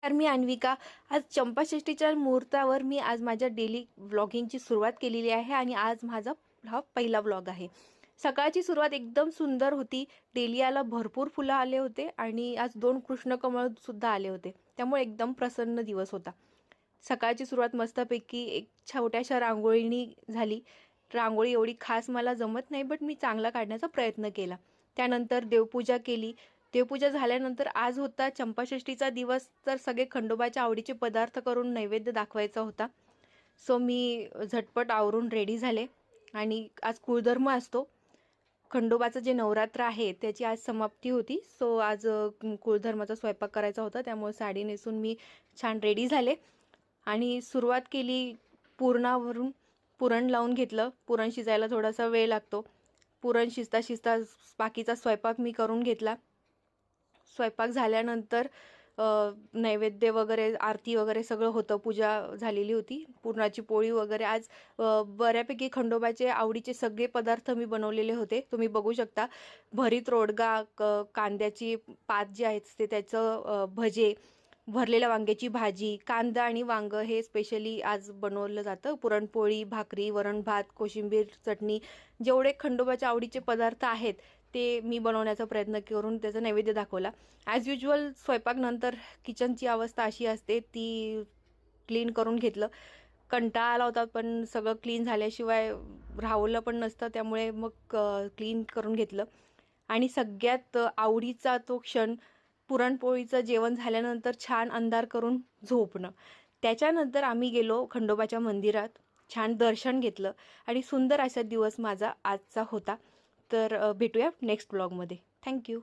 तर मी अन्विका आज चंपाषष्ठीच्या मुहूर्तावर मी आज माझ्या डेली व्लॉगिंगची सुरुवात केलेली आहे आणि आज माझा हा पहिला व्लॉग आहे। सकाळची सुरुवात एकदम सुंदर होती। डेलियाला भरपूर फुलं आले होते आणि आज 2 कृष्णकमळ सुद्धा आले होते, त्यामुळे एकदम प्रसन्न दिवस होता। सकाळची सुरुवात मस्तपैकी एक छोट्याशा रांगोळीनी झाली। रांगोळी एवढी खास मला जमत नाही, बट मी चांगला काढण्याचा प्रयत्न केला। त्यानंतर देवपूजा केली। देवपूजा झाल्यानंतर आज होता चंपाषष्ठीचा दिवस, तर सगळे खंडोबाच्या आवडीचे पदार्थ करून नैवेद्य दाखवायचा होता। सो मी झटपट आवरून रेडी झाले आणि आज कुळधर्म असतो। खंडोबाचं जे नवरात्र आहे त्याची आज समाप्ती होती। सो आज कुळधर्माचा स्वयंपाक करायचा होता, त्यामुळे साडी नेसून मी छान रेडी झाले आणि सुरुवात केली पुरणावरून। पुरण लावून घेतलं। पुरण शिजायला थोडासा वेळ लागतो। पुरण शिजता शिजता बाकीचा स्वयंपाक मी करून घेतला। स्वयंपाक झाल्यानंतर नैवेद्य वगैरे आरती वगैरे सगळं होतं, पूजा झालेली होती। पुरणाची पोळी वगैरे आज बऱ्यापैकी खंडोबाचे आवडीचे सगळे पदार्थ मी बनवलेले होते। तुम्ही बघू शकता, भरीत रोडगा, कांद्याची पात जी आहेत ते त्याचं भजे, भरलेल्या वांग्याची भाजी, कांदा आणि वांग हे स्पेशली आज बनवलं जातं। पुरणपोळी, भाकरी, वरण भात, कोशिंबीर चटणी, जेवढे खंडोबाच्या आवडीचे पदार्थ आहेत ते मी बनवण्याचा प्रयत्न करून त्याचा नैवेद्य दाखवला। ॲज युजल स्वयंपाक नंतर किचनची अवस्था अशी असते, ती क्लीन करून घेतलं। कंटाळा आला होता, पण सगळं क्लीन झाल्याशिवाय राहवलं पण नसतं, त्यामुळे मग क्लीन करून घेतलं। आणि सगळ्यात आवडीचा तो क्षण पुरणपोळीचं जेवण झाल्यानंतर छान अंधार करून झोपणं। त्याच्यानंतर आम्ही गेलो खंडोबाच्या मंदिरात, छान दर्शन घेतलं आणि सुंदर असा दिवस माझा आजचा होता। तर भेटूया नेक्स्ट ब्लॉगमध्ये। थँक्यू।